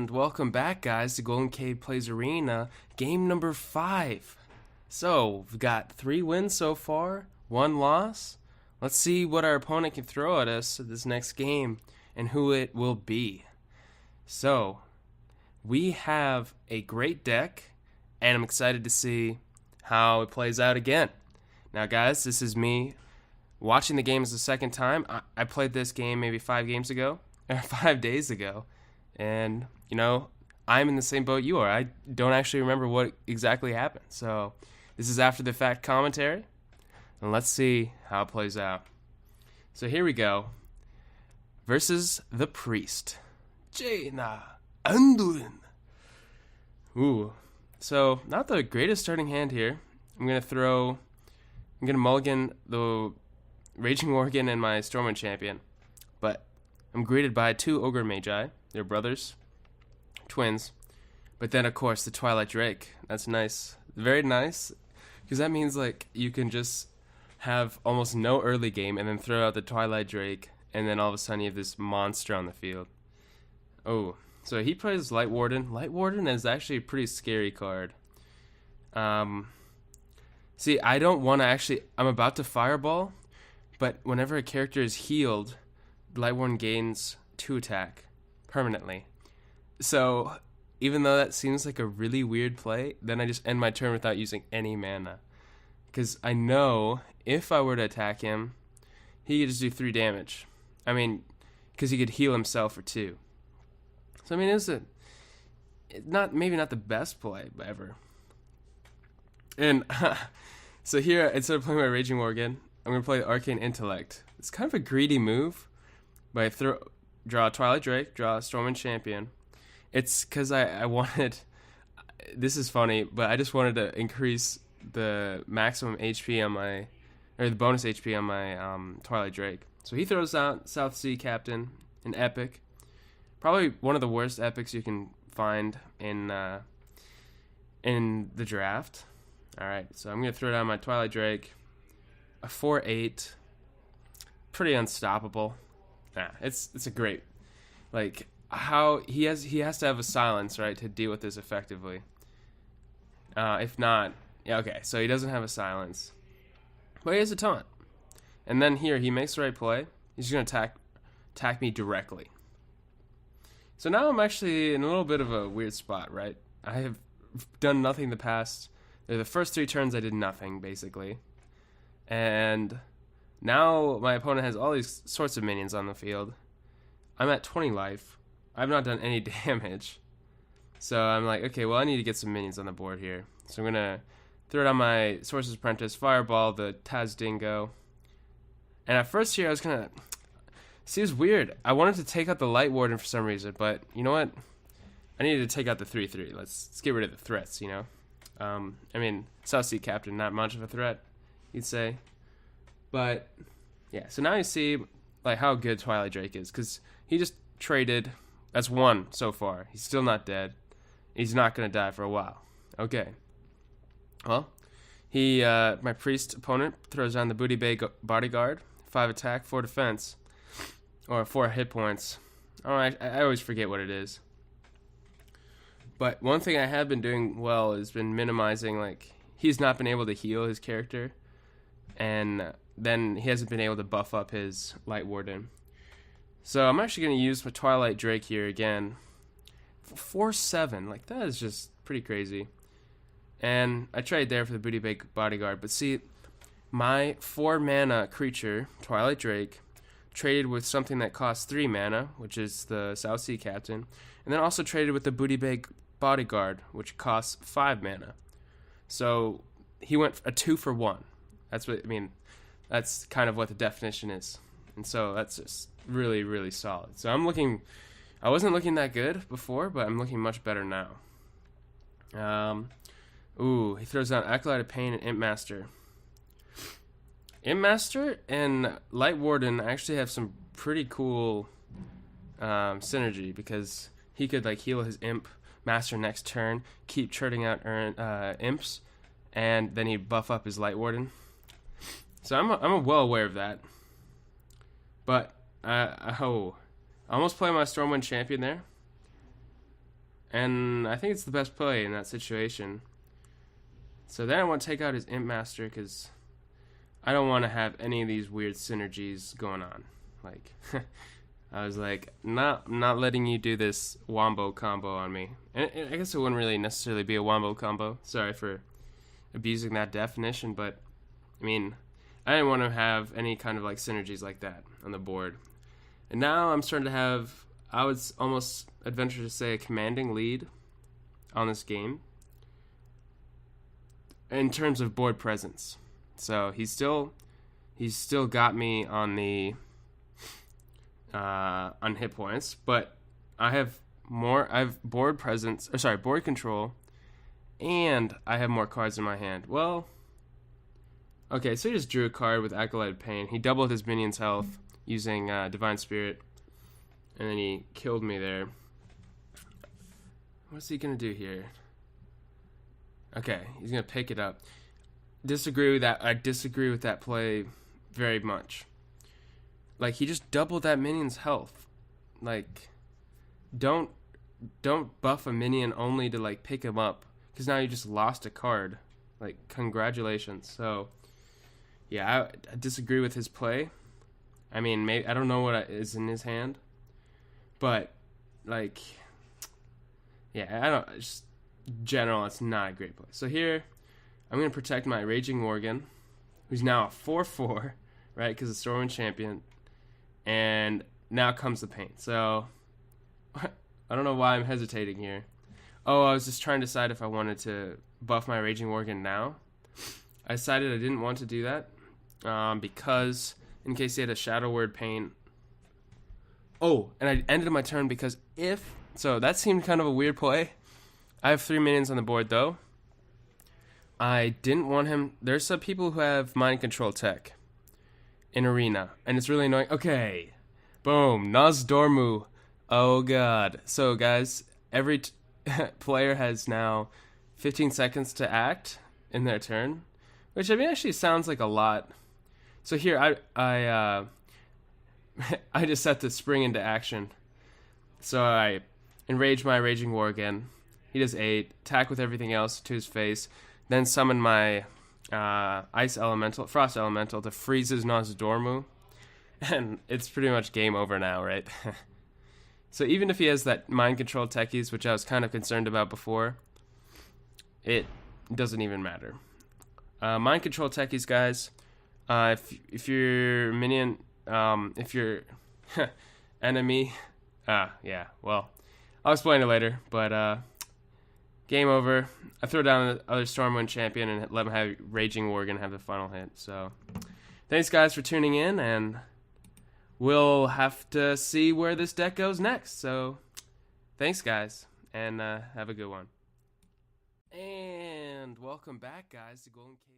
And welcome back, guys, to GoldenCave Plays Arena, game number 5. So, we've got 3 wins so far, 1 loss. Let's see what our opponent can throw at us at this next game, and who it will be. So, we have a great deck, and I'm excited to see how it plays out again. Now, guys, this is me watching the games the second time. I played this game maybe 5 games ago, or 5 days ago. And, you know, I'm in the same boat you are. I don't actually remember what exactly happened. So, this is after the fact commentary. And let's see how it plays out. So, here we go. Versus the Priest. Jaina Anduin. Ooh. So, not the greatest starting hand here. I'm going to mulligan the Raging Worgen and my Stormwind champion. But I'm greeted by 2 Ogre Magi. They're brothers, twins, but then of course the Twilight Drake. That's nice, very nice, because that means like you can just have almost no early game and then throw out the Twilight Drake, and then all of a sudden you have this monster on the field. Oh, so he plays Light Warden. Light Warden is actually a pretty scary card. See, I don't want to actually. I'm about to Fireball, but whenever a character is healed, Light Warden gains 2 attack. Permanently. So, even though that seems like a really weird play, then I just end my turn without using any mana. Because I know if I were to attack him, he could just do 3 damage. I mean, because he could heal himself for 2. So, I mean, it's maybe not the best play ever. And, so here, instead of playing my Raging Worgen, I'm going to play the Arcane Intellect. It's kind of a greedy move, but draw a Twilight Drake, draw a Stormwind champion. It's because I wanted, this is funny, but I just wanted to increase the maximum HP on my, or the bonus HP on my Twilight Drake. So he throws out South Sea Captain, an epic. Probably one of the worst epics you can find in the draft. Alright, so I'm going to throw down my Twilight Drake, a 4/8, pretty unstoppable. Nah, it's a great, like, how he has to have a silence, right, to deal with this effectively. If not, yeah, okay, so he doesn't have a silence, but he has a taunt. And then here, he makes the right play. He's going to attack me directly. So now I'm actually in a little bit of a weird spot, right? I have done nothing the first 3 turns I did nothing, basically. And now my opponent has all these sorts of minions on the field. I'm at 20 life. I've not done any damage. So I'm like, okay, well, I need to get some minions on the board here. So I'm going to throw down my Sorcerer's Apprentice, Fireball, the Taz Dingo. And at first here, I was going to... See, it was weird. I wanted to take out the Light Warden for some reason, but you know what? I needed to take out the 3/3. Let's get rid of the threats, you know? I mean, South Sea Captain, not much of a threat, you'd say. But, yeah, so now you see, like, how good Twilight Drake is, because he just traded. That's 1 so far. He's still not dead. He's not going to die for a while. Okay. Well, my Priest opponent throws down the Booty Bay Bodyguard, 5 attack, 4 defense, or 4 hit points. Oh, I always forget what it is. But one thing I have been doing well has been minimizing, like, he's not been able to heal his character, and then he hasn't been able to buff up his Light Warden. So I'm actually going to use my Twilight Drake here again. 4/7, like, that is just pretty crazy. And I tried there for the Booty Bay Bodyguard, but see, my 4 mana creature, Twilight Drake, traded with something that costs 3 mana, which is the South Sea Captain, and then also traded with the Booty Bay Bodyguard, which costs 5 mana. So he went a 2-for-1. That's what I mean. That's kind of what the definition is, and so that's just really, really solid. So I wasn't looking that good before, but I'm looking much better now. Ooh, he throws down Acolyte of Pain and Imp Master. Imp Master and Light Warden actually have some pretty cool synergy, because he could, like, heal his Imp Master next turn, keep churning out imps, and then he'd buff up his Light Warden. So I'm well aware of that. But I almost played my Stormwind champion there. And I think it's the best play in that situation. So then I want to take out his Imp Master because I don't want to have any of these weird synergies going on. Like, I was like, not letting you do this wombo combo on me. And I guess it wouldn't really necessarily be a wombo combo. Sorry for abusing that definition, but I mean, I didn't want to have any kind of like synergies like that on the board. And now I'm starting to have, I would almost adventure to say, a commanding lead on this game in terms of board presence. So he's still got me on the on hit points, but I have board presence, or sorry, board control, and I have more cards in my hand. Well, okay, so he just drew a card with Acolyte Pain. He doubled his minion's health using Divine Spirit, and then he killed me there. What's he gonna do here? Okay, he's gonna pick it up. Disagree with that. I disagree with that play very much. Like, he just doubled that minion's health. Like, don't buff a minion only to like pick him up, because now you just lost a card. Like, congratulations. So yeah, I disagree with his play. I mean, maybe I don't know what is in his hand, but like, yeah, I don't. Just general, it's not a great play. So here, I'm gonna protect my Raging Worgen, who's now a 4/4, right? Because the Stormwind champion, and now comes the pain. So I don't know why I'm hesitating here. Oh, I was just trying to decide if I wanted to buff my Raging Worgen now. I decided I didn't want to do that because in case he had a Shadow Word Pain. Oh, and I ended my turn because so that seemed kind of a weird play. I have 3 minions on the board though. I didn't want him. There's some people who have mind control tech in Arena, and it's really annoying. Okay, boom, Nozdormu. Oh god. So guys, every player has now 15 seconds to act in their turn, which I mean actually sounds like a lot. So here I I just set the spring into action. So I enrage my Raging Worgen. He does 8, attack with everything else to his face, then summon my Frost Elemental to freeze his Nozdormu, and it's pretty much game over now, right? So even if he has that mind control techies, which I was kind of concerned about before, it doesn't even matter. Mind control techies, guys. If your minion, if your enemy, yeah, well, I'll explain it later, but game over. I throw down the other Stormwind champion and let him have Raging Worgen have the final hit. So thanks guys for tuning in, and we'll have to see where this deck goes next. So thanks guys, and have a good one. And welcome back guys to GoldenCave.